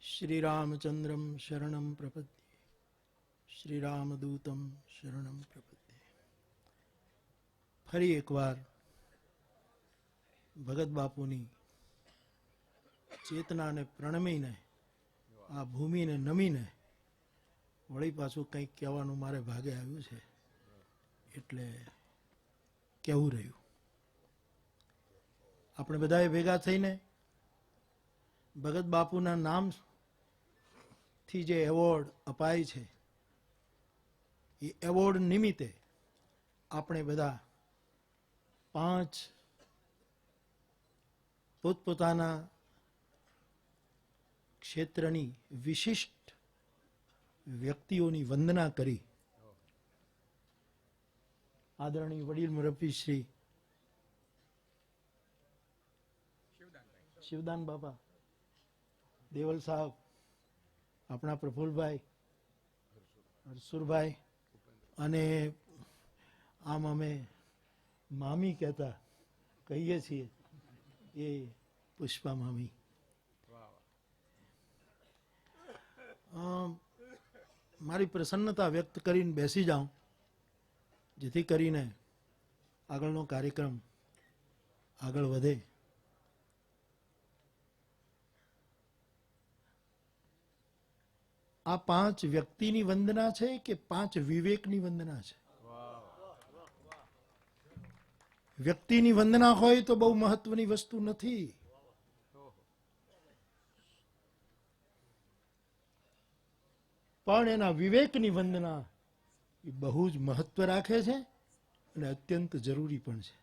શ્રીરામચંદ્રમ શરણમ પ્રપદ્યે, શ્રીરામદૂતમ શરણમ પ્રપદ્યે. ફરી એકવાર ભગત બાપુની ચેતનાને પ્રણમીને, આ ભૂમિને નમીને વળી પાછું કંઈક કહેવાનું મારે ભાગે આવ્યું છે, એટલે કહેવું રહ્યું. આપણે બધાએ ભેગા થઈને ભગત બાપુના નામથી જે એવોર્ડ અપાય છે, એ એવોર્ડ નિમિત્તે આપણે બધા 5 પોતપોતાના ક્ષેત્રની વિશિષ્ટ વ્યક્તિઓની વંદના કરી આદરણીય વડીલ મુરબ્બી શ્રી શિવદાન બાપા, દેવલ સાહેબ, આપણા પ્રફુલભાઈ, હરસુરભાઈ, અને આમ અમે મામી કહીએ છીએ એ પુષ્પા મામી. મારી પ્રસન્નતા વ્યક્ત કરીને બેસી જાઉં, જેથી કરીને આગળનો કાર્યક્રમ આગળ વધે. આ 5 વ્યક્તિની વંદના છે કે 5 વિવેકની વંદના છે? વ્યક્તિની વંદના હોય તો બહુ મહત્વની વસ્તુ નથી. પણ એના વિવેકની વંદના એ બહુ જ મહત્વ રાખે છે અને અત્યંત જરૂરી પણ છે.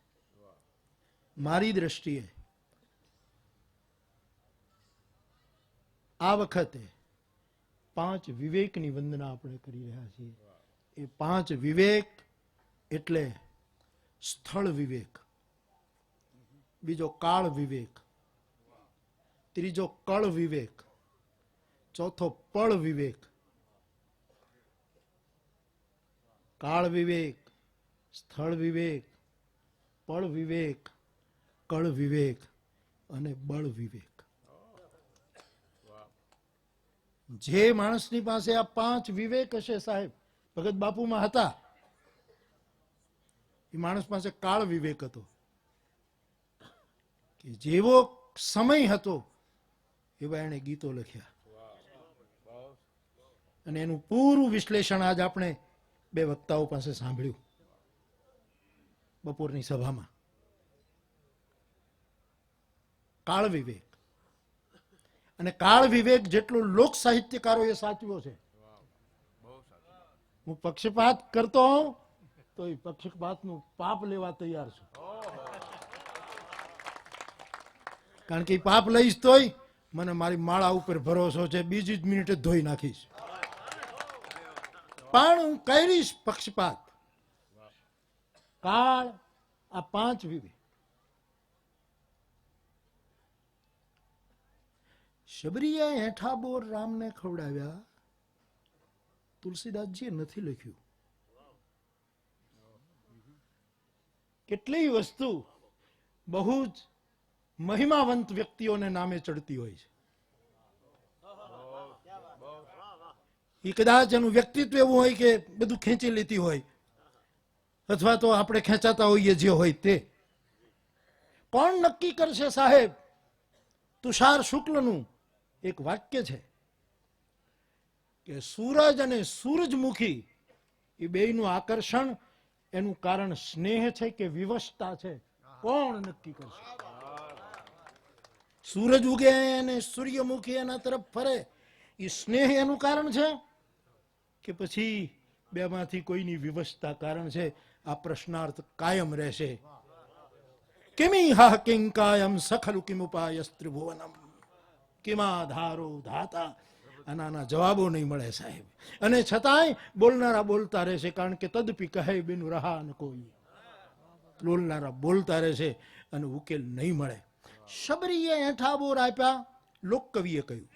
મારી દ્રષ્ટિએ આ વખતે 5 વિવેકની વંદના આપણે કરી રહ્યા છીએ. એ 5 વિવેક એટલે સ્થળ વિવેક, બીજો કાળ વિવેક, ત્રીજો કળ વિવેક, ચોથો પળ વિવેક. કાળ વિવેક, સ્થળ વિવેક, પળ વિવેક, કળ વિવેક અને બળ વિવેક. જે માણસની પાસે આ 5 વિવેક હશે, સાહેબ ભગત બાપુમાં હતા, એ માણસ પાસે કાળ વિવેક હતો. કે જેવો સમય હતો એવા એને ગીતો લખ્યા, અને એનું પૂરું વિશ્લેષણ આજ આપણે 2 વક્તાઓ પાસે સાંભળ્યું બપોરની સભામાં. કાળ વિવેક અને કાળ વિવેક જેટલું લોક સાહિત્યકારોએ સાચવ્યો છે. હું પક્ષપાત કરતો હોઉં તો એ પક્ષપાતનું પાપ લેવા તૈયાર છું, કારણ કે પાપ લઈશ તોય મને મારી માળા ઉપર ભરોસો છે, બીજી જ મિનિટે ધોઈ નાખીશ. પણ હું કરીશ પક્ષપાત. કાળ, આ 5 વિવેક. શબરીએ હેઠા બોર રામને ખવડાવ્યા, તુલસીદાસજીએ નથી લખ્યું. કેટલીય વસ્તુ બહુ જ મહિમાવંત વ્યક્તિઓને નામે ચડતી હોય છે. એ કદાચ એનું વ્યક્તિત્વ એવું હોય કે બધું ખેંચી લેતી હોય, અથવા તો આપણે ખેંચાતા હોઈએ જે હોય તે. કોણ નક્કી કરશે સાહેબ? તુષાર શુક્લનું એક વાક્ય છે કે સૂરજ અને સૂરજમુખી એ બેયનું આકર્ષણ, એનું કારણ સ્નેહ છે કે વિવશતા છે? કોણ નક્કી કરશે? સૂરજ ઉગે અને સૂર્યમુખી એના તરફ ફરે, એ સ્નેહ એનું કારણ છે કે પછી બેમાંથી કોઈની વિવશતા કારણ છે? આ પ્રશ્નાર્થ કાયમ રહેશે. કિમી હા કિંકાયમ સખલુ કિમુપાયસ્ત્રિભુવનમ કિમાધારો ધાતા. આના જવાબો નહીં મળે સાહેબ, અને છતાંય બોલનારા બોલતા રહેશે, કારણ કે તદપી કહે બિન રહા ન કોઈ. બોલનારા બોલતા રહેશે અને ઉકેલ નહીં મળે. શબરીએ હેઠા બોર આપ્યા, લોકકવિએ કહ્યું.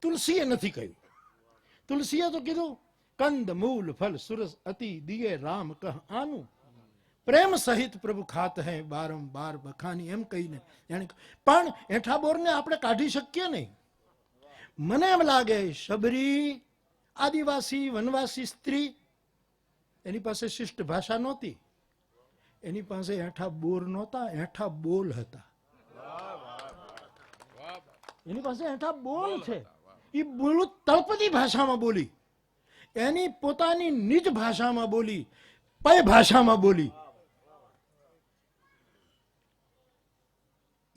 તુલસીએ નથી કહ્યું. તુલસીએ તો કીધું કંદ મૂલ ફલ સુરસ અતિ દિયે રામ કહ આનું. પ્રેમ સહિત પ્રભુ ખાત હૈ બારંબાર બખાની, એમ કહીને પણ એઠા બોરને આપણે કાઢી શકીએ નહીં. મને એમ લાગે શબરી આદિવાસી વનવાસી સ્ત્રી, એની પાસે શિષ્ટ ભાષા નહોતી, એની પાસે એઠા બોર નહોતા, એઠા બોલ હતા. એની પાસે એઠા બોલ છે. એ બોલ તળપદી ભાષામાં બોલી, એની પોતાની નિજ ભાષામાં બોલી, પય ભાષામાં બોલી.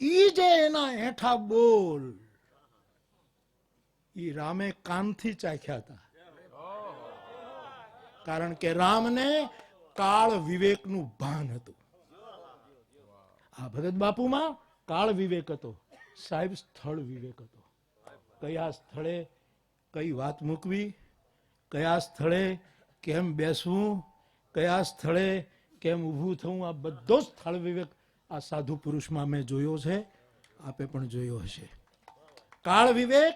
ઈ જે એના એઠા બોલ ઈ રામે કાનથી ચાખ્યા હતા. કારણ કે રામને કાળ વિવેકનું ભાન હતું. આ ભગત બાપુમાં કાળ વિવેક હતો, સાહેબ સ્થળ વિવેક હતો. કયા સ્થળે કઈ વાત મૂકવી, કયા સ્થળે કેમ બેસવું, કયા સ્થળે કેમ ઊભું થવું, આ બધો સ્થળ વિવેક આ સાધુ પુરુષમાં મેં જોયો છે, આપે પણ જોયો હશે. કાળ વિવેક,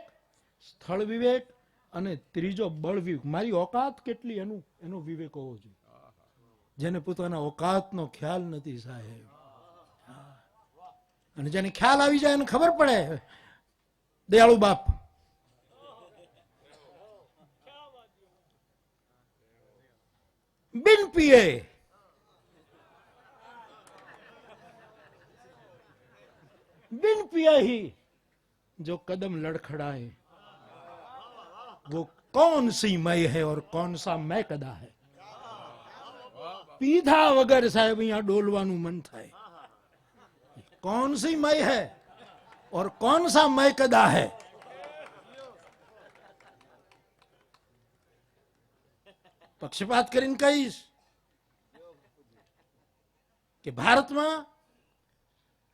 સ્થળ વિવેક અને ત્રીજો બળ વિવેક. મારી ઓકાત કેટલી એનો વિવેક હોવો જોઈએ. જેને પોતાના ઓકાતનો ખ્યાલ નથી સાહેબ, અને જેને ખ્યાલ આવી જાય એને ખબર પડે, દયાળુ બાપ बिन पिए ही जो कदम लड़खड़ाए वो कौन सी मय है और कौन सा मैं कदा है. पीधा वगर साहेब અહીંયા ડોલવાનું મન થાય. कौन सी मय है और कौन सा मैं कदा है. પક્ષપાત કરીને કહીશ કે ભારતમાં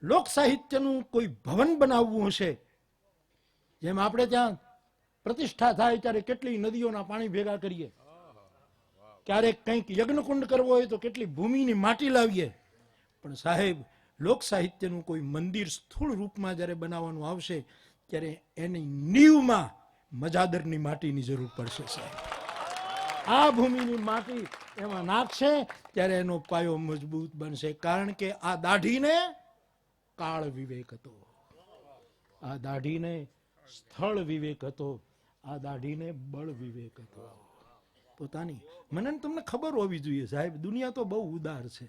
લોક સાહિત્યનું કોઈ ભવન બનાવવું હશે, જેમ આપણે ત્યાં પ્રતિષ્ઠા થાય ત્યારે કેટલી નદીઓના પાણી ભેગા કરીએ, ક્યારેક કંઈક યજ્ઞકુંડ કરવો હોય તો કેટલી ભૂમિની માટી લાવીએ, પણ સાહેબ લોક સાહિત્યનું કોઈ મંદિર સ્થૂળ રૂપમાં જ્યારે બનાવવાનું આવશે ત્યારે એની નીવમાં મજાદરની માટીની જરૂર પડશે સાહેબ. આ ભૂમિની માટી એમાં નાખશે ત્યારે એનો પાયો મજબૂત બનશે. કારણ કે આ દાઢીને કાળ વિવેક હતો, આ દાઢીને સ્થળ વિવેક હતો, આ દાઢીને બળ વિવેક હતો. પોતાની મને તમને ખબર હોવી જોઈએ સાહેબ, દુનિયા તો બહુ ઉદાર છે.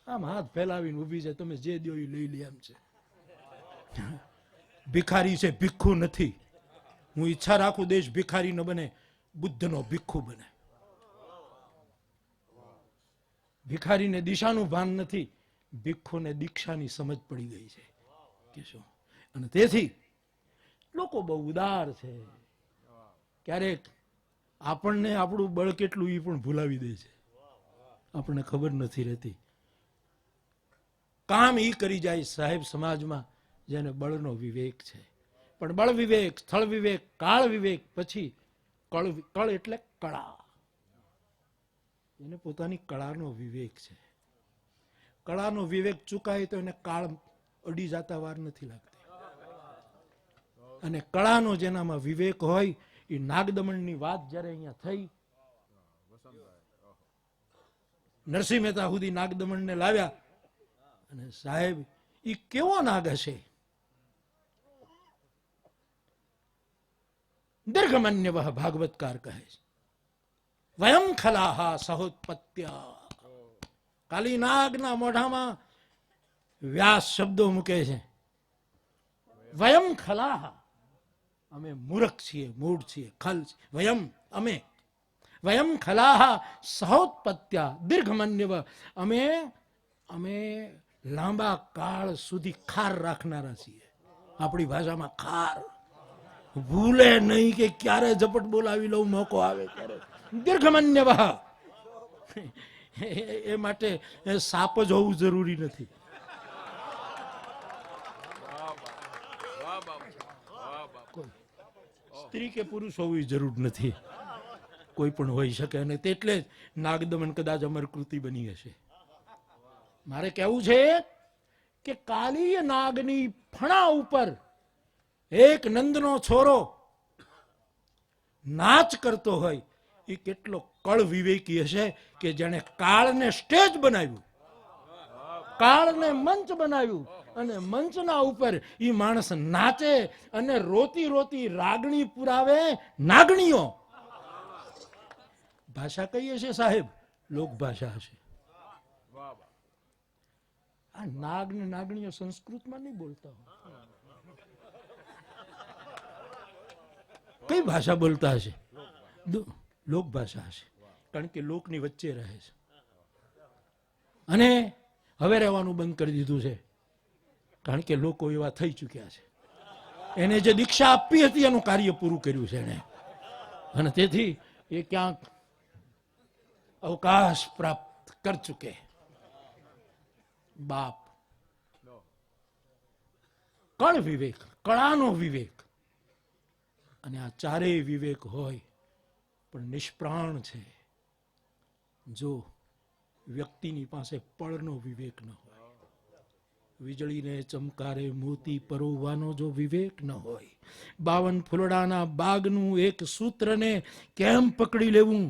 આમ હાથ ફેલાવીને ઉભી છે, તમે જે દો એ લઈ લે એમ છે. ભિખારી છે, ભિક્ષુ નથી. હું ઈચ્છા રાખું દેશ ભિખારી ન બને, બુદ્ધનો ભિક્ષુ બને. ભિખારીને દિશાનું ભાન નથી, ભિક્ષુને દીક્ષાની સમજ પડી ગઈ છે કે શું. અને તેથી લોકો બહુ ઉદાર છે. ક્યારેક આપણને આપણું બળ કેટલું એ પણ ભૂલાવી દે છે, આપણને ખબર નથી રહેતી. કામ એ કરી જાય સાહેબ સમાજમાં જેને બળનો વિવેક છે. પણ બળ વિવેક, સ્થળ વિવેક, કાળ વિવેક, પછી કળ એટલે કળા. એને પોતાની કળાનો વિવેક છે. કળાનો વિવેક ચૂકાય તો એને કાળ અડી જતા વાર નથી લાગતી. અને કળાનો જેનામાં વિવેક હોય, એ નાગદમનની વાત જયારે અહીંયા થઈ, નરસિંહ મહેતા સુધી નાગદમનને લાવ્યા, અને સાહેબ એ કેવો નાગ હશે. દીર્ઘમન્ય વહ ભાગવતકાર કહે છે, વયમ ખલાહા સહોત્પત્યા. કાલી નાગના મોઢામાં વ્યાસ શબ્દો મૂકે છે. વયમ ખલાહા, અમે મૂર્ખ છીએ, મૂઢ છીએ, ખલ છીએ. વયમ અમે, વયમ ખલાહા સહોત્પત્યા દીર્ઘમન્યવ, અમે લાંબા કાળ સુધી ખાર રાખનારા છીએ. આપણી ભાષામાં ખાર, ભૂલે નહીં કે ક્યારે ઝપટ બોલાવી લઉં, મોકો આવે ત્યારે. દીર્ઘમન્યવ, એ માટે સાપ જ હોવું જરૂરી નથી. સ્ત્રી કે પુરુષ હોવી જરૂર નથી, કોઈ પણ હોઈ શકે. અને તેટલે જ નાગદમન કદાચ અમરકૃતિ બની હશે. મારે કહેવું છે કે કાલી નાગની ફણા ઉપર એક નંદનો છોરો નાચ કરતો હોય, એ કેટલો કળ વિવેકી હશે કે જેણે કાળને સ્ટેજ બનાવ્યું, કાળને મંચ બનાવ્યું અને મંચના ઉપર ઈ માણસ નાચે અને રોતી રોતી રાગણી પુરાવે નાગણીઓ. ભાષા કઈ હશે સાહેબ? લોક ભાષા હશે. આ નાગ ને નાગણીઓ સંસ્કૃતમાં નહીં બોલતા હોય. કઈ ભાષા બોલતા હશે? લોક ભાષા હશે, કારણ કે લોકની વચ્ચે રહે છે. અને હવે રહેવાનું બંધ કરી દીધું છે, કારણ કે લોકો એવા થઈ ચૂક્યા છે. એને જે દીક્ષા આપી હતી એનું કાર્ય પૂરું કર્યું છે એને, અને તેથી એ ક્યાંક અવકાશ પ્રાપ્ત કરી ચૂકે. બાપ કળ વિવેક, કળાનો વિવેક, અને આ ચારેય વિવેક હોય પણ નિષ્પ્રાણ છે જો વ્યક્તિની પાસે પળનો વિવેક ન હોય. વીજળીને ચમકારે મોતી પરોવવાનો જો વિવેક ન હોય, 52 ફૂલડાના બાગનું એક સૂત્રને કેમ પકડી લેવું,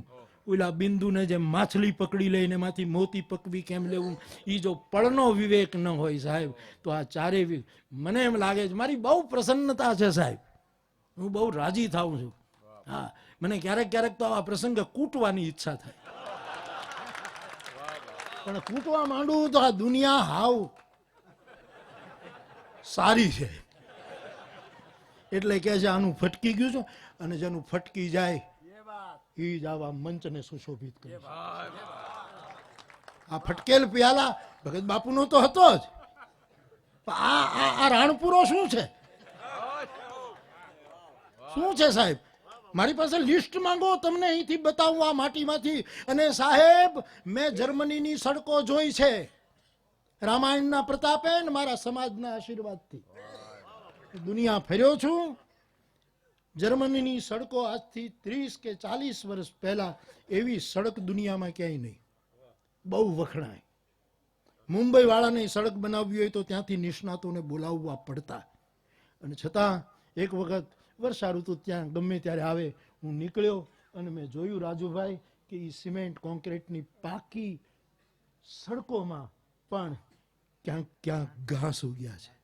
ઓલા બિંદુને જેમ માછલી પકડી લઈને એમાંથી મોતી પકવી કેમ લેવું, એ જો પળનો વિવેક ન હોય સાહેબ, તો આ ચારેય, મને એમ લાગે છે, મારી બહુ પ્રસન્નતા છે સાહેબ, હું બહુ રાજી થાઉં છું. હા, મને ક્યારેક ક્યારેક તો આવા પ્રસંગે કૂટવાની ઈચ્છા થાય, પણ કૂટવા માંડું તો આ દુનિયા હાવ સારી છે એટલે કે છે આનું ફટકી ગયું છે, અને જેનું ફટકી જાય એ જ આવા મંચને સુશોભિત કરે. આ ફટકેલ પિયાલા ભગત બાપુનો તો હતો જ, આ રાણપુરો શું છે? શું છે સાહેબ? મારી પાસે લિસ્ટ માંગો, તમને અહીંથી બતાવું આ માટીમાંથી. અને સાહેબ, મેં જર્મનીની સડકો જોઈ છે રામાયણના પ્રતાપે ને મારા સમાજના આશીર્વાદથી. દુનિયા ફર્યો છું. જર્મનીની સડકો આજથી 30 કે 40 વર્ષ પહેલા એવી સડક દુનિયામાં ક્યાંય નહીં, બહુ વખણાય. મુંબઈ વાળાને સડક બનાવવી હોય તો ત્યાંથી નિષ્ણાતોને બોલાવવા પડતા. અને છતાં એક વખત વર્ષા ઋતુ ત્યાં ગમે ત્યારે આવે, હું નીકળ્યો અને મેં જોયું રાજુભાઈ કે એ સિમેન્ટ કોન્ક્રીટની પાકી સડકોમાં પણ ક્યાંક ક્યાંક ઘાસ ઉગ્યા છે.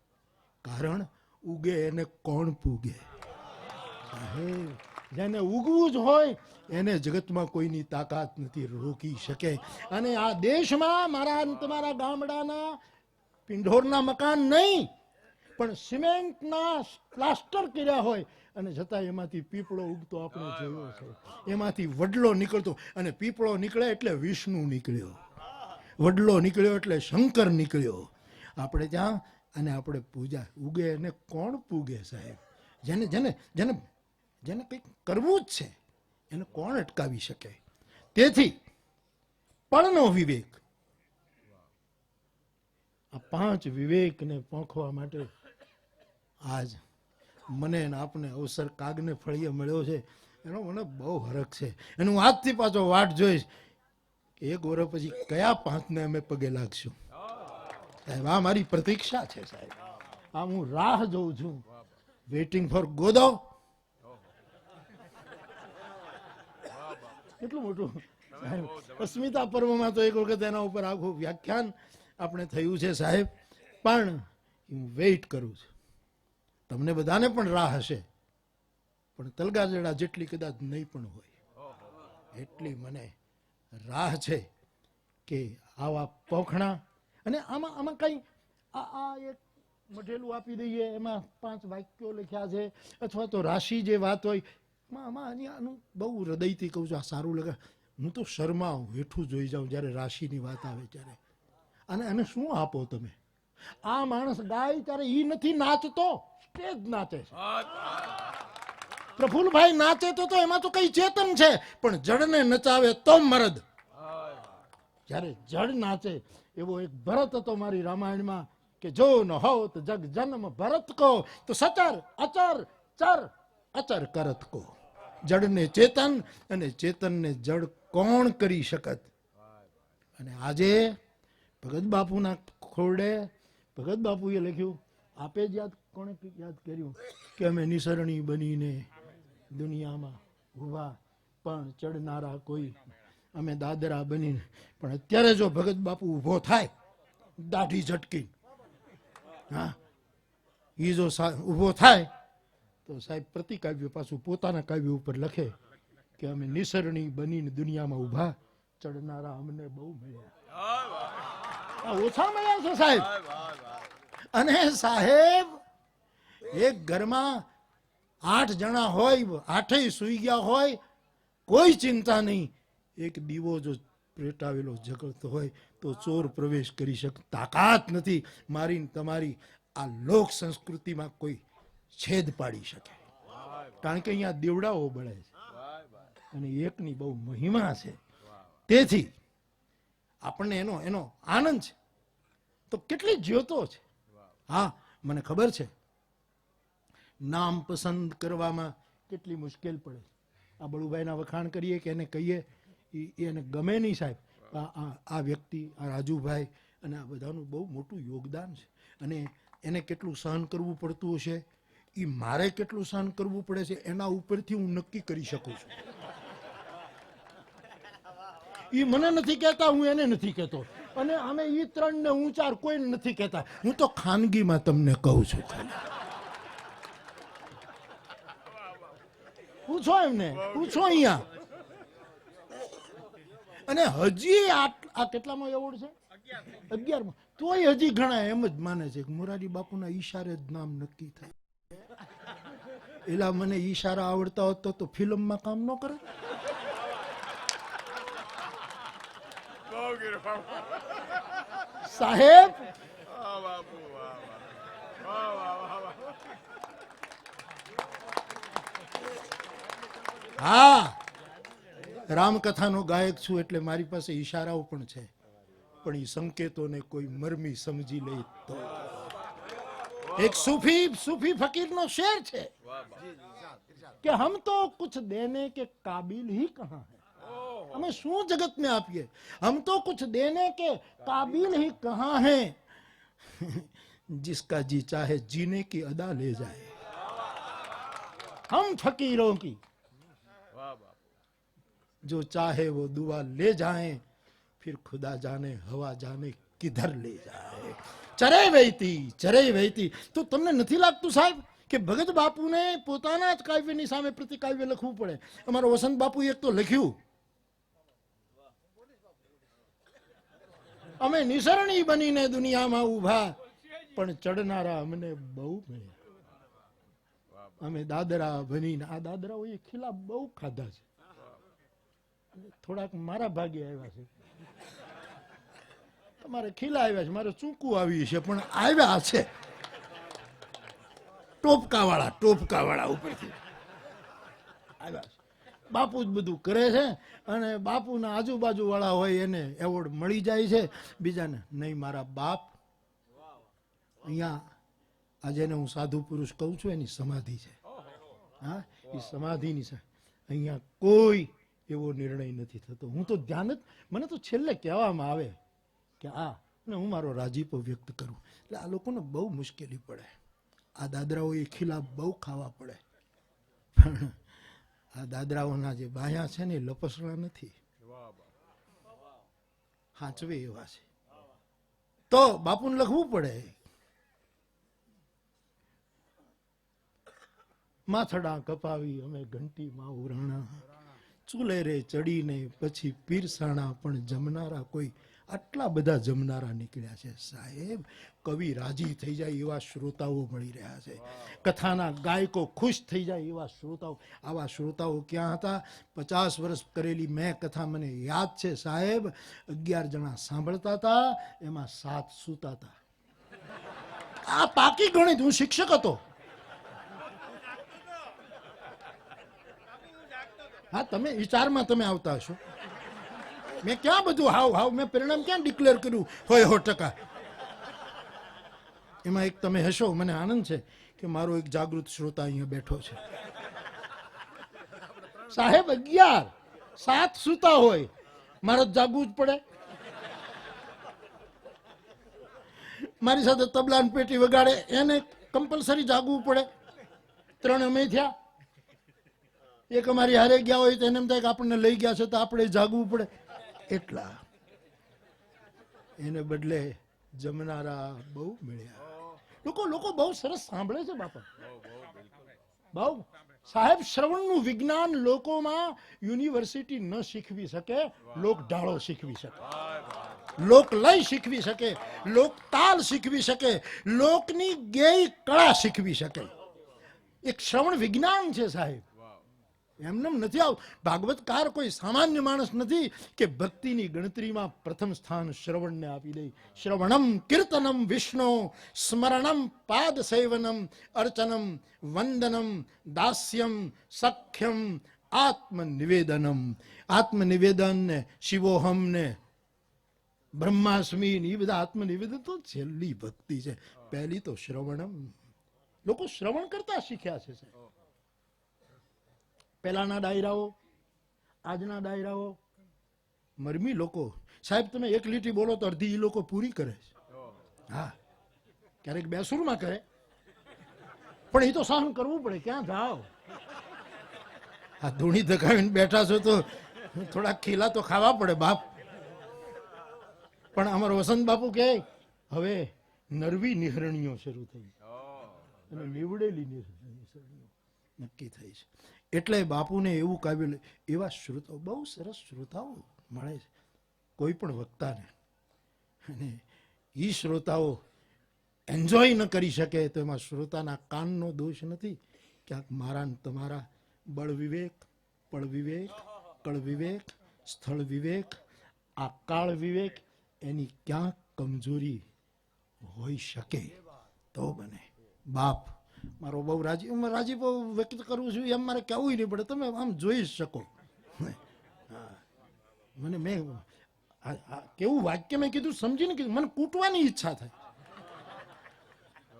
કારણ ઉગે એને કોણ પૂગે? જેને ઉગવું જ હોય એને જગતમાં કોઈની તાકાત નથી રોકી શકે. અને આ દેશમાં મારા તમારા ગામડાના પિંઢોરના મકાન નહીં, પણ સિમેન્ટના પ્લાસ્ટર કર્યા હોય અને છતાં એમાંથી પીપળો ઉગતો આપણે જોયો છે. એમાંથી વડલો નીકળતો, અને પીપળો નીકળે એટલે વિષ્ણુ નીકળ્યો, વડલો નીકળ્યો એટલે શંકર નીકળ્યો. આપણે ત્યાં અને આપણે પૂજા ઉગે એને કોણ પૂગે સાહેબ? જેને જેને જેને જેને કંઈક કરવું જ છે એને કોણ અટકાવી શકે? તેથી પળનો વિવેક, આ 5 વિવેકને પોંખવા માટે આજ મને ને આપને અવસર કાગને ફળીએ મળ્યો છે, એનો મને બહુ હરખ છે. એનું આજથી પાછો વાટ જોઈશ કે 1 વર્ષ પછી કયા 5ને અમે પગે લાગશું. સાહેબ, આ મારી પ્રતીક્ષા છે સાહેબ, આ હું રાહ જોઉં છું. Waiting for Godot. કેટલું મોટું સાહેબ. અસ્મિતા પર્વમાં તો એક વખત એના ઉપર આખું વ્યાખ્યાન આપણે થયું છે સાહેબ, પણ હું વેઇટ કરું છું. તમને બધાને પણ રાહ હશે, પણ તલગાજડા જેટલી કદાચ નહીં પણ હોય એટલી મને રાહ છે કે આવા પોખણા. અને આમાં કઈ આ એક મઢેલું આપી દઈએ, એમાં 5 વાક્યો લખ્યા છે, અથવા તો રાશિ જે વાત હોય આમાં આનું બહુ હૃદયથી કહું છું, આ સારું લાગે. હું તો શર્માઉં, હેઠું જોઈ જાઉં જ્યારે રાશિની વાત આવે ત્યારે. અને શું આપો તમે? આ માણસ ગાય ત્યારે ઈ નથી નાચતો, સ્ટેજ નાચે છે. પ્રફુલભાઈ નાચે તો એમાં તો કઈ ચેતન છે, પણ જડને નચાવે તો મરદ. જ્યારે જડ નાચે એવો એક ભરત હતો મારી રામાયણમાં કે જો ન હોત જગ જન્મ ભરત કો તો સચર અચર ચર અચર કરત કો. જડને ચેતન અને ચેતનને જડ કોણ કરી શકત? અને આજે ભગત બાપુના ખોરડે ભગત બાપુએ લખ્યું, આપે જ યાદ, કોણે યાદ કર્યું કે અમે નિસરણી બનીને દુનિયામાં ઉભા, પણ ચડનારા કોઈ અમે દાદરા બનીને, પણ અત્યારે જો ભગત બાપુ ઊભો થાય દાઢી ઝટકી, હા, એ જો ઊભો થાય તો સાહેબ પ્રતિકાવ્ય પાછું પોતાના કાવ્ય ઉપર લખે કે અમે નિસરણી બનીને દુનિયામાં ઊભા, ચડનારા અમને બહુ મળ્યા. ઓછા મળ્યા છે સાહેબ. અને સાહેબ એક ઘરમાં 8 જણા હોય, 8 સુઈ ગયા હોય, કોઈ ચિંતા નહીં. એક દીવો જો પેટાવેલો જગતો હોય તો ચોર પ્રવેશ કરી શકે તાકાત નથી મારી તમારી આ લોક સંસ્કૃતિમાં કોઈ છેદ પાડી શકે, કારણ કે અહીંયા દેવડાઓ બળે છે અને એકની બહુ મહિમા છે. તેથી આપણને એનો આનંદ છે. તો કેટલી જ્યોતો છે. હા, મને ખબર છે નામ પસંદ કરવામાં કેટલી મુશ્કેલ પડે. આ બળુભાઈના વખાણ કરીએ કે એને કહીએ એને ગમે નહીં સાહેબ. આ વ્યક્તિ, આ રાજુભાઈ અને આ બધાનું બહુ મોટું યોગદાન છે. અને એને કેટલું સહન કરવું પડતું હશે, એ મારે કેટલું સહન કરવું પડે છે એના ઉપરથી હું નક્કી કરી શકું છું. એ મને નથી કહેતા, હું એને નથી કહેતો. અને અમે એ 3 ને હું 4 કોઈને નથી કહેતા. હું તો ખાનગીમાં તમને કહું છું. પૂછો એમને, પૂછો અહીંયા. અને હજી આ કેટલામાં એવોર્ડ છે? 11માં. તોય હજી ઘણા એમ જ માને છે કે મોરારી બાપુના ઈશારે જ નામ નક્કી થાય. એલા મને ઈશારા આવડતા હોત તો ફિલ્મમાં કામ ન કરે. સાહેબ હા, રામકથાનો ગાયક છું એટલે મારી પાસે ઈશારાઓ પણ છે, પણ એ સંકેતોને કોઈ મરમી સમજી લે તો. એક सूफी फकीर નો શેર છે કે હમ તો कुछ देने के काबिल ही कहां है. हमें શું જગત में આપીએ? हम तो कुछ देने के काबिल ही कहां है. जिसका जी चाहे जीने की अदा ले जाए. हम फकीरों की जो चाहे वो दुआ ले जाए, फिर खुदा जाने हवा जाने किधर ले जाए. ચરે વહેતી. તો તમને નથી લાગતું સાહેબ કે ભગત બાપુને પોતાના જ કાવ્યની સામે પ્રતિકાવ્ય લખવું પડે? અમારો વસંત બાપુ એક તો લખ્યું, અમે નિસરણી બનીને દુનિયામાં ઊભા, પણ ચડનારા અમને બહુ મળ્યા. અમે દાદરા બનીને, આ દાદરાઓ એ ખીલા બહુ ખાધા છે. થોડાક મારા ભાગે આવ્યા છે, તમારે ખીલા આવ્યા છે, મારે ચૂકું આવી છે, પણ આવ્યા છે. ટોપકા વાળા ઉપરથી આવ્યા છે. બાપુ જ બધું કરે છે અને બાપુના આજુબાજુ વાળા હોય એને એવોર્ડ મળી જાય છે, બીજાને નહીં. મારા બાપ અહીંયા આજે હું સાધુ પુરુષ કહું છું, એની સમાધિ છે. હા, એ સમાધિની છે. અહીંયા કોઈ એવો નિર્ણય નથી થતો. હું તો ધ્યાન જ, મને તો છેલ્લે કહેવામાં આવે કે ને હું મારો રાજીપો વ્યક્ત કરું. એટલે આ લોકોને બહુ મુશ્કેલી પડે. આ દાદરાઓ એ ખીલા બહુ ખાવા પડે, પણ આ દાદરાઓના જે બાયા છે ને એ લપસણા નથી, હાચવે એવા છે. તો બાપુને લખવું પડે. માથડા કપાવી અમે ઘંટીમાં ઉરાણા, ચૂલે રે ચડીને પછી પીરસાણા, પણ જમનારા કોઈ આટલા બધા જમનારા નીકળ્યા છે સાહેબ. કવિ રાજી થઈ જાય એવા શ્રોતાઓ મળી રહ્યા છે. કથાના ગાયકો ખુશ થઈ જાય એવા શ્રોતાઓ. આવા શ્રોતાઓ ક્યાં હતા? 50 વર્ષ કરેલી મેં કથા મને યાદ છે સાહેબ. 11 જણા સાંભળતા હતા, એમાં 7 સૂતા હતા. આ પાકી ગણિત. હું શિક્ષક હતો. હા, તમે વિચારમાં તમે આવતા હશો. મેં ક્યાં બધું હાવ મેં પરિણામ ક્યાં ડિક્લેર કર્યું 100%? એમાં એક તમે હશો. મને આનંદ છે કે મારો એક જાગૃત શ્રોતા અહીંયા બેઠો છે. સાહેબ 11, 7 સૂતા હોય, મારે જાગવું જ પડે. મારી સાથે તબલાની પેટી વગાડે એને કમ્પલસરી જાગવું પડે. 3 અમે થયા. એક અમારી હારે ગયા હોય તો એને એમ થાય કે આપણને લઈ ગયા છે તો આપણે જાગવું પડે. એટલા એને બદલે જમનારા બહુ મળ્યા. લોકો બહુ સરસ સાંભળે છે બાપા, બહુ. સાહેબ, શ્રવણનું વિજ્ઞાન લોકોમાં યુનિવર્સિટી ન શીખવી શકે, લોક ઢાળો શીખવી શકે, લોક લય શીખવી શકે, લોક તાલ શીખવી શકે, લોકની ગેય કળા શીખવી શકે. એક શ્રવણ વિજ્ઞાન છે સાહેબ, એમને નથી આવ. ભાગવતકાર કોઈ સામાન્ય માણસ નથી કે ભક્તિની ગણતરીમાં પ્રથમ સ્થાન શ્રવણને આપી દે. શ્રવણમ કીર્તનમ વિષ્ણુ સ્મરણમ પાદ સેવનમ અર્ચનમ વંદનમ દાસ્યમ સખ્યમ આત્મનિવેદનમ. આત્મનિવેદન ને શિવોહમ ને બ્રહ્માસ્મિ એ બધા આત્મનિવેદન તો છેલ્લી ભક્તિ છે. પહેલી તો શ્રવણમ. લોકો શ્રવણ કરતા શીખ્યા છે સાહેબ. પહેલાના ડાયરાઓ, આજના ડાયરાઓ, મરમી લોકો. સાહેબ, તમે એક લીટી બોલો તો અડધી એ લોકો પૂરી કરે છે. હા, ક્યારેક બેસુરમાં કરે, પણ એ તો સહન કરવું પડે. ક્યાં જાઓ, આ ધૂણી ધકાવીને બેઠા છો તો થોડા ખીલા તો ખાવા પડે બાપ. પણ અમારો વસંત બાપુ કહે હવે નરવી નિહરણીઓ શરૂ થઈ અને નીવડેલી નિહરણીઓ નક્કી થઈ છે. એટલે બાપુને એવું કાવ્ય, એવા શ્રોતાઓ, બહુ સરસ શ્રોતાઓ મળે છે કોઈ પણ વક્તાને. અને એ શ્રોતાઓ એન્જોય ન કરી શકે તો એમાં શ્રોતાના કાનનો દોષ નથી. ક્યાંક મારા ને તમારા બળ વિવેક, પળ વિવેક, કળ વિવેક, સ્થળ વિવેક, આ કાળ વિવેક, એની ક્યાંક કમજોરી હોઈ શકે તો બને. બાપ મારો બહુ રાજીપો વ્યક્ત કરું છું એમ મારે કહેવું નહીં પડે, તમે આમ જોઈ શકો. મને મેં કેવું વાક્ય મેં કીધું સમજીને કીધું, મને કૂટવાની ઈચ્છા થાય.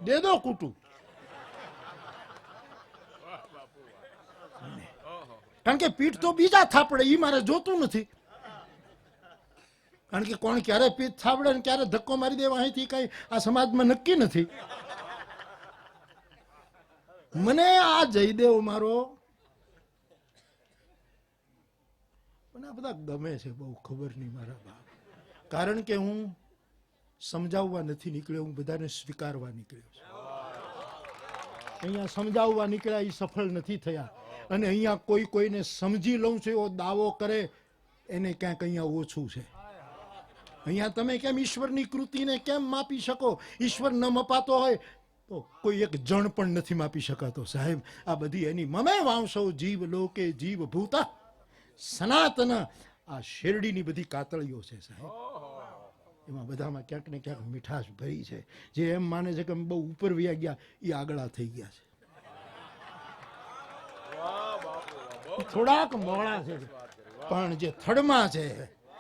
દે દો કૂટું. કારણ કે પીઠ તો બીજા થાપડે, એ મારે જોતું નથી. કારણ કે કોણ ક્યારે પીઠ થાપડે ને ક્યારે ધક્કો મારી દેવા અહીંથી કઈ આ સમાજમાં નક્કી નથી. મને આ જયદેવ મારો, મને આ બધા ગમે છે બહુ, ખબર નહીં મારા બાપ. કારણ કે હું સમજાવવા નથી નીકળ્યો, હું બધાને સ્વીકારવા નીકળ્યો છું. અહીંયા સમજાવવા નીકળ્યા એ સફળ નથી થયા. અને અહીંયા કોઈને સમજી લઉં છું એવો દાવો કરે એને ક્યાંક અહીંયા ઓછું છે. અહીંયા તમે કેમ ઈશ્વરની કૃતિને કેમ માપી શકો? ઈશ્વર ન મપાતો હોય તો કોઈ એક જણ પણ નથી માપી શકાતો સાહેબ. આ બધી એની મમે વાંશો જીવ લોકે જીવ ભૂતા સનાતન. આ શેરડીની બધી કાતળીઓ છે સાહેબ, એમાં બધામાં ક્યાંક ને ક્યાંક મીઠાશ ભરી છે. જે એમ માને છે કે બહુ ઉપર વ્યા ગયા એ આગળા થઈ ગયા છે, થોડાક મોડા છે. પણ જે થડમાં છે,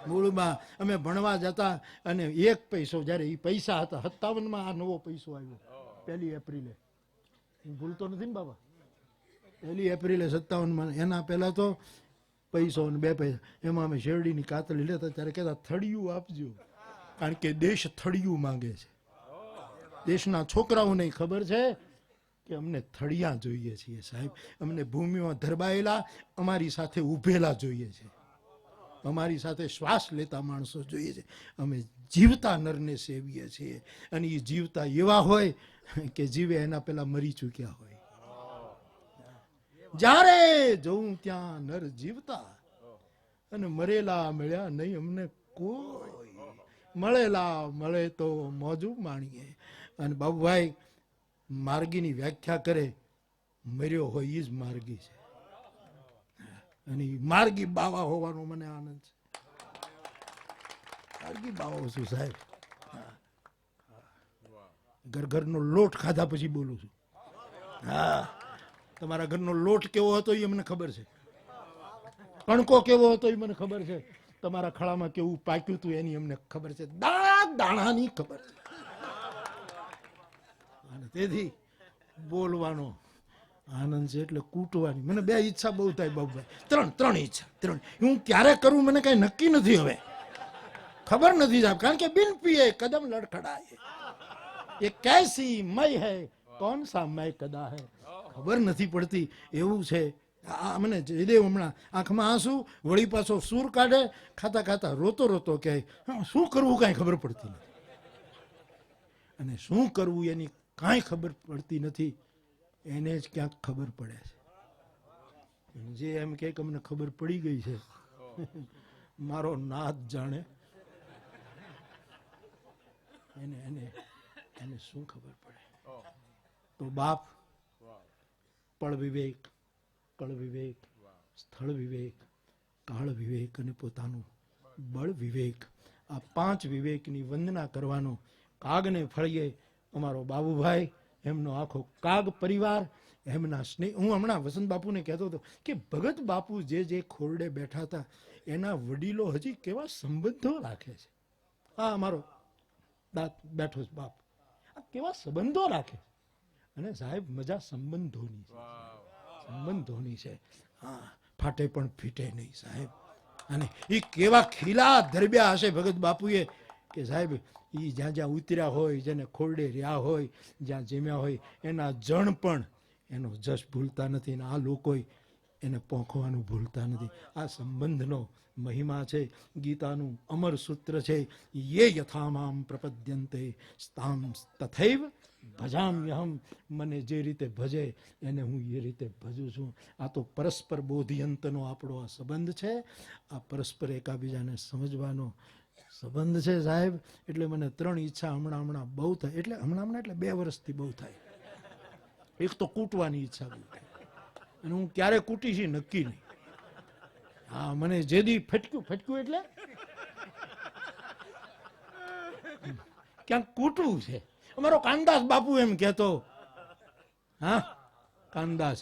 મૂળમાં અમે ભણવા જતા અને 1 પૈસો, જ્યારે એ પૈસા હતા 57માં આ નવો પૈસો આવ્યો 1 એપ્રિલે, હું ભૂલતો નથી ને બાબા, 1 એપ્રિલે 57માં. એના પહેલા તો પૈસો અને 2 પૈસા, એમાં અમે શેરડીની કાતળી લેતા ત્યારે કહેતા થળિયું આપજો, કારણ કે દેશ થળિયું માંગે છે. દેશના છોકરાઓને ખબર છે કે અમને થળિયા જોઈએ છીએ સાહેબ. અમને ભૂમિમાં ધરબાયેલા, અમારી સાથે ઉભેલા જોઈએ છે, અમારી સાથે શ્વાસ લેતા માણસો જોઈએ છે. અમે જીવતા નરને સેવીએ છીએ અને એ જીવતા એવા હોય કે જીવે એના પેલા મરી ચૂક્યા હોય. જ્યારે જોઉં ત્યાં નર જીવતા અને મરેલા મળ્યા નહીં અમને કોઈ. મળેલા મળે તો મોજું માણીએ. અને બાબુભાઈ માર્ગીની વ્યાખ્યા કરે, મર્યો હોય એ જ માર્ગી છે. અને માર્ગી બાવા હોવાનો મને આનંદ છે. માર્ગી બાવા છું સાહેબ. ઘરનો લોટ ખાધા પછી બોલું છું. હા, તમારા ઘરનો લોટ કેવો હતો એ મને ખબર છે, કણકો કેવો હતો એ મને ખબર છે, તમારા ખળામાં કેવું પાક્યું હતું એની અમને ખબર છે, દાણાની ખબર છે. અને તેથી બોલવાનો આનંદ છે એટલે કૂટવાની મને 2 ઈચ્છા બહુ થાય બાબુભાઈ, 3 ઈચ્છા. હું ક્યારે કરું મને કઈ નક્કી નથી હવે, ખબર નથી સાહેબ. કારણ કે બિન પીએ કદમ લડખડાય, એ कैसी मय है कौन सा मय कदा है, ખબર નથી પડતી. એવું છે આ મને જયદેવ હમણાં આંખમાં આંસુ, વળી પાછો સૂર કાઢે, ખાતા ખાતા રોતો રોતો કહે, શું કરવું કાંઈ ખબર પડતી નથી. અને શું કરવું એની કાંઈ ખબર પડતી નથી, એને જ ક્યાંક ખબર પડે છે. જે એમ કે અમને ખબર પડી ગઈ છે, મારો નાથ જાણે એને એને એને શું ખબર પડે. તો બાપ પળ વિવેક, કળ વિવેક, સ્થળ વિવેક, કાળ વિવેક અને પોતાનું બળ વિવેક, આ 5 વિવેકની વંદના કરવાનો. કાગને ફળીએ અમારો બાબુભાઈ, એમનો આખો કાગ પરિવાર, એમના સ્નેહ. હું હમણાં વસંત બાપુને કહેતો હતો કે ભગત બાપુ જે ખોરડે બેઠા હતા એના વડીલો હજી કેવા સંબંધો રાખે છે. હા, અમારો દાંત બેઠો છે બાપ, આ કેવા સંબંધો રાખે. અને સાહેબ મજા સંબંધોની છે, સંબંધોની છે. હા, ફાટે પણ ફીટે નહીં સાહેબ. અને એ કેવા ખીલા ધરબ્યા હશે ભગત બાપુએ કે સાહેબ એ જ્યાં જ્યાં ઉતર્યા હોય, જેને ખોરડે રહ્યા હોય, જ્યાં જેમ્યા હોય, એના જણ પણ એનો જશ ભૂલતા નથી. અને આ લોકો એને પોંખવાનું ભૂલતા નથી. આ સંબંધનો મહિમા છે. ગીતાનું અમર સૂત્ર છે, યે યથામામ પ્રપદ્યંતેસ્તામ તથૈવ ભજામ્યહમ. મને જે રીતે ભજે એને હું એ રીતે ભજું છું. આ તો પરસ્પર બોધિયંતનો આપણો આ સંબંધ છે. આ પરસ્પર એકાબીજાને સમજવાનો સંબંધ છે સાહેબ. એટલે મને 3 ઈચ્છા હમણાં બહુ થાય. એટલે હમણાં એટલે 2 વર્ષથી બહુ થાય. એક તો કૂટવાની ઈચ્છા બહુ થાય, અને હું ક્યારે કૂટીશ નક્કી નહીં. હા, મને જેદી ફટક્યું એટલે ક્યાંક કૂટવું છે. અમારો કાનદાસ બાપુ એમ કહેતો. હા, કાનદાસ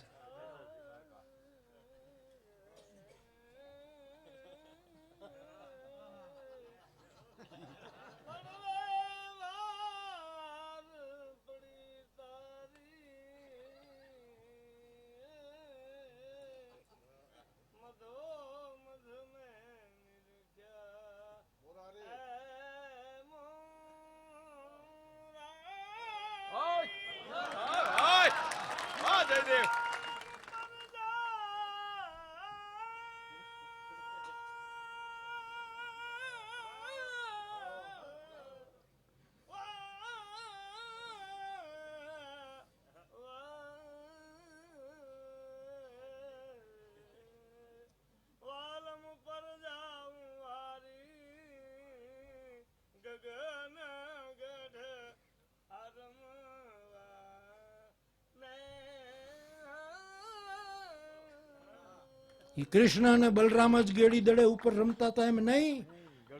કૃષ્ણ અને બલરામ જ ગેડી દડે ઉપર રમતા હતા એમ નહીં.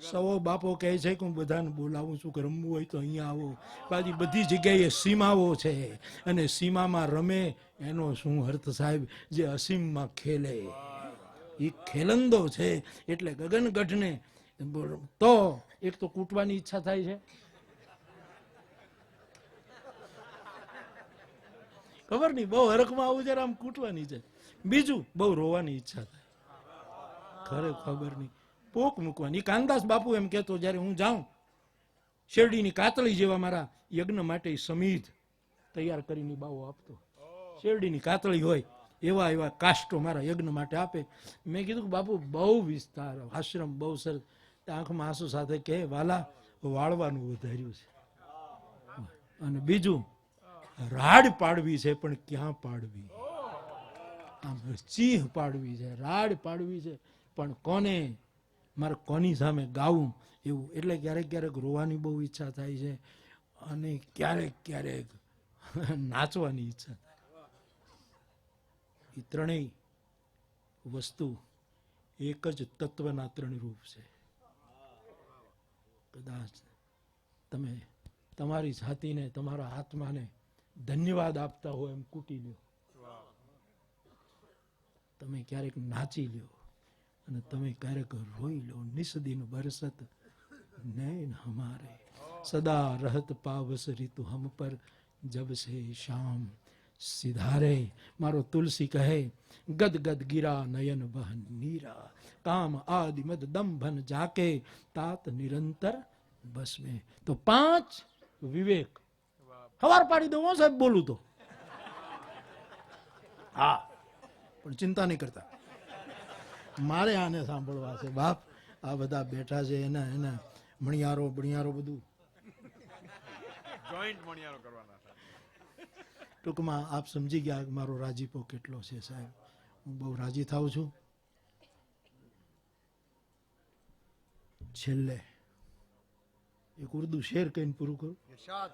સવો બાપો કહે છે કે હું બધાને બોલાવું છું કે રમવું હોય તો અહીંયા આવો. બાકી બધી જગ્યાએ સીમાઓ છે, અને સીમામાં રમે એનો શું અર્થ સાહેબ? જે અસીમમાં ખેલે એ ખેલંદો છે. એટલે ગગનગઢને તો એક તો કૂટવાની ઈચ્છા થાય છે, ખબર નહીં, બહુ હરખમાં આવું જરા આમ કૂટવાની છે. બીજું બહુ રોવાની ઈચ્છા થાય, ખબર નહીં, પોક મૂકવાની. કાનદાસ બાપુ એમ કહેતો, જ્યારે હું જાઉં શેરડીની કાતળી જેવા મારા યજ્ઞ માટે સમીધ તૈયાર કરીને બાવો આપતો. શેરડીની કાતળી હોય એવા એવા કાષ્ટો મારા યજ્ઞ માટે આપે. મેં કીધું કે બાપુ બહુ વિસ્તાર, આશ્રમ બહુ સરસ. આંખમાં આંસુ સાથે કહે, વાલા વાળવાનું વધાર્યું છે. અને બીજું રાડ પાડવી છે, પણ ક્યાં પાડવી? ચીહ પાડવી છે, રાડ પાડવી છે, પણ કોને, મારે કોની સામે ગાવું એવું. એટલે ક્યારેક ક્યારેક રોવાની બહુ ઈચ્છા થાય છે, અને ક્યારેક ક્યારેક નાચવાની ઈચ્છા થાય. એ ત્રણેય વસ્તુ એક જ તત્વના 3 રૂપ છે. કદાચ તમે તમારી જાતિને, તમારા આત્માને ધન્યવાદ આપતા હો એમ કૂટી લ્યો. તમે ક્યારેક નાચી લ્યો, અને તમે ક્યારેક રોઈ લો. નિસ્દિન બરસત નૈન હમારે, સદા રહત પાવસ ઋતુ હમ પર, જબ સે શામ સિધારે. મારો તુલસી કહે, ગદ ગદ ગિરા નયન બહ નીરા, કામ આદિ મદ દંભન જાકે, તાત નિરંતર બસ में. તો 5 વિવેક હવાર પાડી દઉં સાહેબ, બોલું તો. હા, પણ ચિંતા નહીં કરતા, મારે આને સાંભળવા છે બાપ. આ બધા બેઠા છે એના એના મણિયારો બણિયારો બધું જોઈન્ટ મણિયારો કરવાના. ટૂંકમાં આપ સમજી ગયા કે મારો રાજીપો કેટલો છે સાહેબ. હું બહુ રાજી થાઉં છું. છેલ્લે એક ઉર્દુ શેર કહીને પૂરું કરું. ઇરશાદ.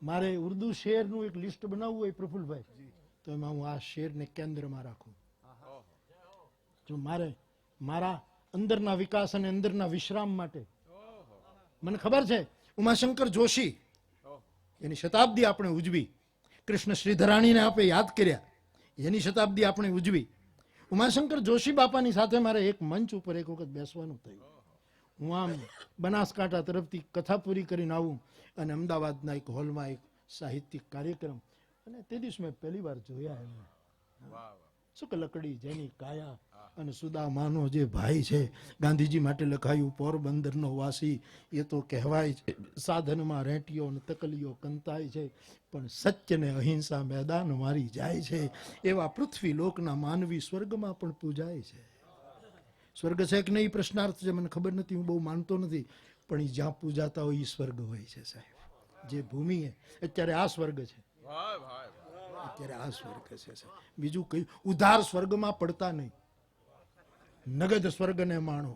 મારે ઉર્દુ શેરનું એક લિસ્ટ બનાવવું હોય પ્રફુલભાઈ, તો એમાં હું આ શેરને કેન્દ્રમાં રાખું. જો મારે મારા અંદરના વિકાસ અને અંદરના વિશ્રામ માટે, મને ખબર છે ઉમાશંકર જોશી એની શતાબ્દી આપણે ઉજવી, કૃષ્ણ શ્રીધરાણીને આપણે યાદ કર્યા, એની શતાબ્દી આપણે ઉજવી. ઉમાશંકર જોશી બાપાની સાથે મારે એક મંચ ઉપર એક વખત બેસવાનું થયું. હું આમ બનાસકાંઠા તરફથી કથા પૂરી કરીને આવું અને અમદાવાદના એક હોલમાં એક સાહિત્યિક કાર્યક્રમ, અને તે દિવસ મેં પહેલી વાર જોયા એમને. શું કે લકડી જેની કાયા અને સુદામાનો જે ભાઈ છે, ગાંધીજી માટે લખાયું પોરબંદરનો વાસી, એ તો કહેવાય છે સાધનમાં રેંટીઓ ને તકલીઓ કંતાય છે, પણ સત્ય ને અહિંસા મેદાન મારી જાય છે. એવા પૃથ્વી લોકના માનવી સ્વર્ગમાં પણ પૂજાય છે. સ્વર્ગ છે કે નહીં પ્રશ્નાર્થ છે, મને ખબર નથી, હું બહુ માનતો નથી, પણ એ જ્યાં પૂજાતા હોય એ સ્વર્ગ હોય છે સાહેબ. જે ભૂમિ અત્યારે આ સ્વર્ગ છે, અત્યારે આ સ્વર્ગ છે સાહેબ. બીજું કઈ ઉધાર સ્વર્ગમાં પડતા નહીં, નગદ સ્વર્ગને માણો,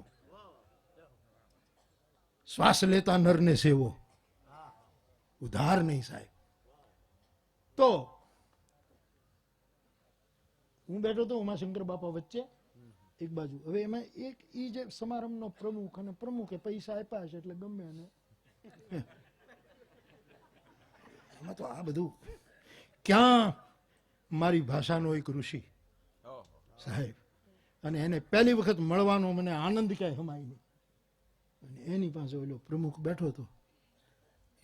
શ્વાસ લેતા નરને સેવો, ઉધાર નહીં સાહેબ. તો હું બેઠો તો ઉમાશંકર બાપા વચ્ચે એક બાજુ. હવે એમાં એક ઈ જે સમારંભનો પ્રમુખ, અને પ્રમુખે પૈસા આપ્યા છે એટલે ગમે એને એમાં તો આ બધું. ક્યાં મારી ભાષાનો એક ઋષિ સાહેબ, અને એને પહેલી વખત મળવાનો મને આનંદ ક્યાંય હમાય નહીં. અને એની પાસે ઓલો પ્રમુખ બેઠો હતો.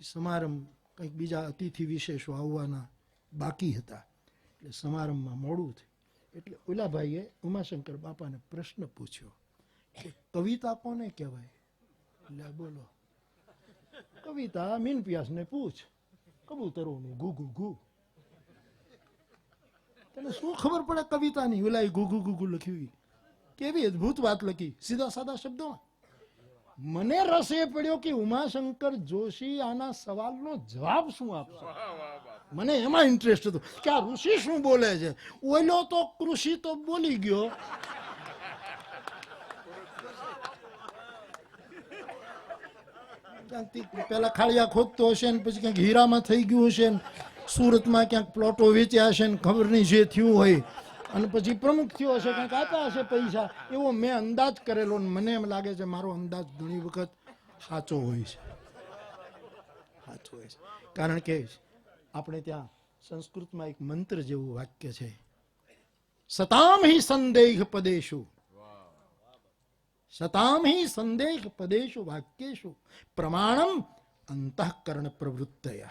એ સમારંભ કંઈક બીજા અતિથિ વિશેષો આવવાના બાકી હતા, એટલે સમારંભમાં મોડું થયું. એટલે ઓલા ભાઈએ ઉમાશંકર બાપાને પ્રશ્ન પૂછ્યો કે કવિતા કોને કહેવાય? એટલે બોલો, કવિતા મીન પિયાસને પૂછ, કબૂતરોનું ઘૂઘુ ઘૂ. તને શું ખબર પડે કવિતાની? ઓલા ઘૂઘુ ઘૂઘુ લખ્યું, કેવી અદભુત વાત લખી સીધા સાદા શબ્દોમાં. મને રસ એ પડ્યો કે ઉમાશંકર જોશી આના સવાલનો જવાબ શું આપશે. મને એમાં ઇન્ટરેસ્ટ હતો કે આ ઋષિ શું બોલે છે. ઓલો તો કૃષિ તો બોલી ગયો, પેલા ખાડિયા ખોદતો હશે ને પછી ક્યાંક હીરામાં થઈ ગયું હશે ને સુરતમાં ક્યાંક પ્લોટો વેચ્યા હશે ને ખબર નહીં જે થયું હોય, અને પછી પ્રમુખ થયો હશે, કંઈક આપ્યા હશે પૈસા, એવો મેં અંદાજ કરેલો. ને મને એમ લાગે છે મારો અંદાજ ઘણી વખત સાચો હોય છે, સાચો હોય છે. કારણ કે આપણે ત્યાં સંસ્કૃતમાં એક મંત્ર જેવું વાક્ય છે, સતામ હિ સંદેહ પદેશુ, સતામ હિ સંદેહ પદેશુ વાક્યેશુ પ્રમાણમ અંતઃકરણ પ્રવૃત્તય.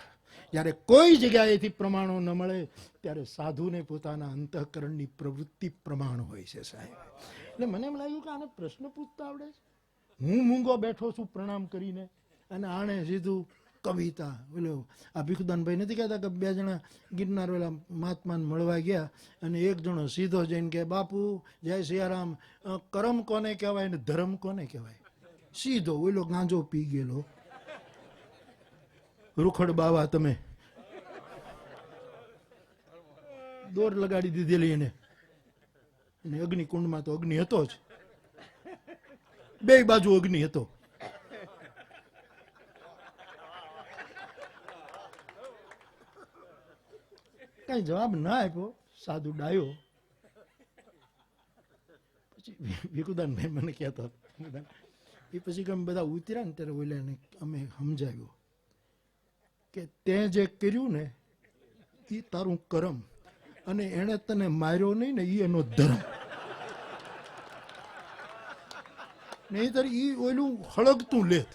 જ્યારે કોઈ જગ્યાએથી પ્રમાણો ન મળે ત્યારે સાધુને પોતાના અંતઃકરણની પ્રવૃત્તિ પ્રમાણ હોય છે સાહેબ. એટલે મને એમ લાગ્યું કે આને પ્રશ્ન પૂછતા આવડે છે. હું મૂંગો બેઠો છું પ્રણામ કરીને, અને આણે સીધું કવિતા. બોલો આ ભીખુદાનભાઈ નથી કહેતા કે બે જણા ગિરનાર ઓલા મહાત્માને મળવા ગયા, અને એક જણો સીધો જઈને કે બાપુ જય સિયારામ, કરમ કોને કહેવાય ને ધર્મ કોને કહેવાય? સીધો ઓલો ગાંજો પી ગયેલો રૂખડ બાવા તમે દોર લગાડી દીધેલી એને, અને અગ્નિકુંડમાં તો અગ્નિ હતો જ, બે બાજુ અગ્નિ હતો. કઈ જવાબ ના આપ્યો, સાધુ ડાયો. પછી ભીખુદાનભાઈ મને કહેતા એ પછી કે અમે બધા ઉતર્યા ને ત્યારે ઓલાને અમે સમજાવ્યો કે તે જે કર્યું ને એ તારું કરમ, અને એને તને માર્યો નહીં ને એ એનો ધર્મ. નહીંતર એ ઓલું હળગતું લેત.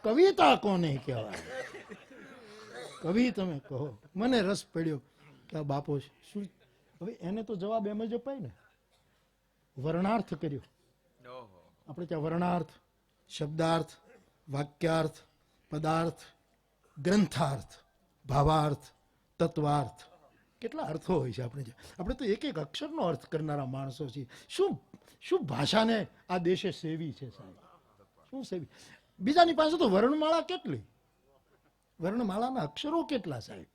કવિતા કોને કહેવાય? કવિ તમે કહો. મને રસ પડ્યો કે આ બાપો શું. હવે એને તો જવાબ એમ જ અપાય ને, વર્ણાર્થ કર્યો. આપણે ત્યાં વર્ણાર્થ, શબ્દાર્થ, વાક્યાર્થ, પદાર્થ, ગ્રંથાર્થ, ભાવાર્થ, તત્વાર્થ, કેટલા અર્થો હોય છે. આપણે તો એક એક અક્ષરનો અર્થ કરનારા માણસો છીએ. શું ભાષાને આ દેશે સેવી છે સાહેબ, શું સેવી. બીજાની પાસે તો વર્ણમાળા કેટલી, વર્ણમાળાના અક્ષરો કેટલા સાહેબ.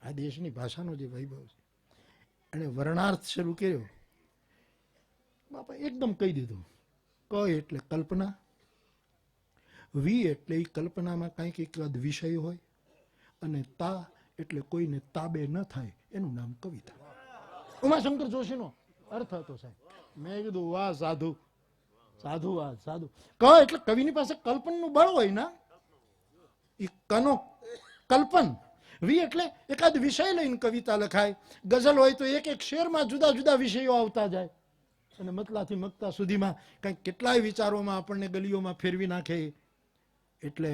આ દેશની ભાષાનો જે વૈભવ છે અને વર્ણાર્થ શરૂ કર્યો, બાપા એકદમ કહી દીધું. ક એટલે કલ્પના, વી એટલે એ કલ્પનામાં કંઈક એકાદ વિષય હોય, અને તા એટલે કોઈને તાબે ન થાય એનું નામ કવિતા. ઉમાશંકર જોશીનો અર્થ હતો સાહેબ. મેં કીધું વાહ સાધુ, સાધુ, વાહ સાધુ. ક એટલે કવિની પાસે કલ્પનનું બળ હોય ને, એ કનો કલ્પન. વી એટલે એકાદ વિષય લઈને કવિતા લખાય. ગઝલ હોય તો એક એક શેરમાં જુદા જુદા વિષયો આવતા જાય, અને મતલાથી મકતા સુધીમાં કંઈક કેટલાય વિચારોમાં આપણને ગલીઓમાં ફેરવી નાખે. એટલે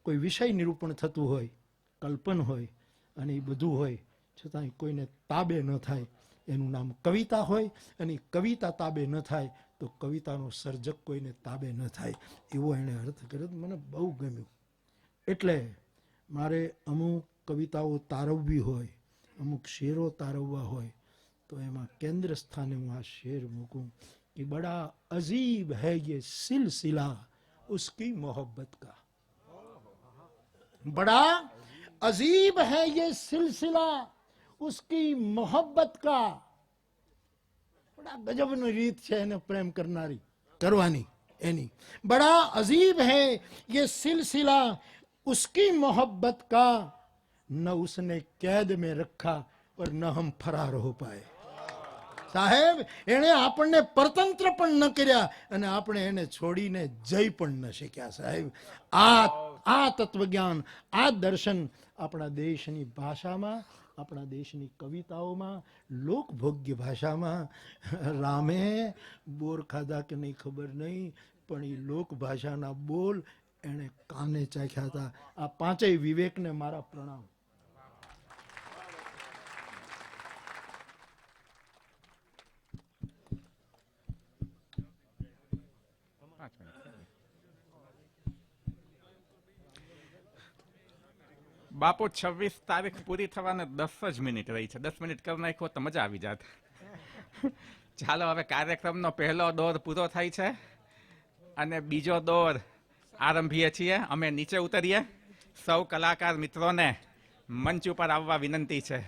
કોઈ વિષય નિરૂપણ થતું હોય, કલ્પન હોય, અને એ બધું હોય છતાં કોઈને તાબે ન થાય એનું નામ કવિતા હોય. અને કવિતા તાબે ન થાય તો કવિતાનો સર્જક કોઈને તાબે ન થાય, એવો એણે અર્થ કર્યો. મને બહુ ગમ્યું. એટલે મારે અમુક કવિતાઓ તારવવી હોય, અમુક શેરો તારવવા હોય, તો એમાં કેન્દ્ર સ્થાને હું આ શેર મૂકું કે બડા અજીબ હૈ યે સિલસિલા उसकी मोहब्बत का, बड़ा अजीब है ये सिलसिला उसकी मोहब्बत का. बड़ा गजबની રીત છે એને પ્રેમ કરનારી કરવાની એની. बड़ा अजीब है ये सिलसिला उसकी मोहब्बत का, न उसने कैद में रखा और न हम फरार हो पाए. સાહેબ એને આપણને પરતંત્ર પણ ન કર્યા અને આપણે એને છોડીને જઈ પણ ન શક્યા સાહેબ. આ તત્વજ્ઞાન, આ દર્શન આપણા દેશની ભાષામાં, આપણા દેશની કવિતાઓમાં, લોકભોગ્ય ભાષામાં. રામે બોર ખાધા કે નહીં ખબર નહીં, પણ એ લોક ભાષાના બોલ એને કાને ચાખ્યા હતા. આ પાંચેય વિવેકને મારા પ્રણામ. બાપુ 26 તારીખ પૂરી થવાને 10 જ મિનિટ રહી છે. 10 મિનિટ કરી નાખો તો મજા આવી જાત. ચાલો હવે કાર્યક્રમનો પહેલો દોર પૂરો થાય છે અને બીજો દોર આરંભીએ છીએ. અમે નીચે ઉતરીએ. સૌ કલાકાર મિત્રોને મંચ ઉપર આવવા વિનંતી છે.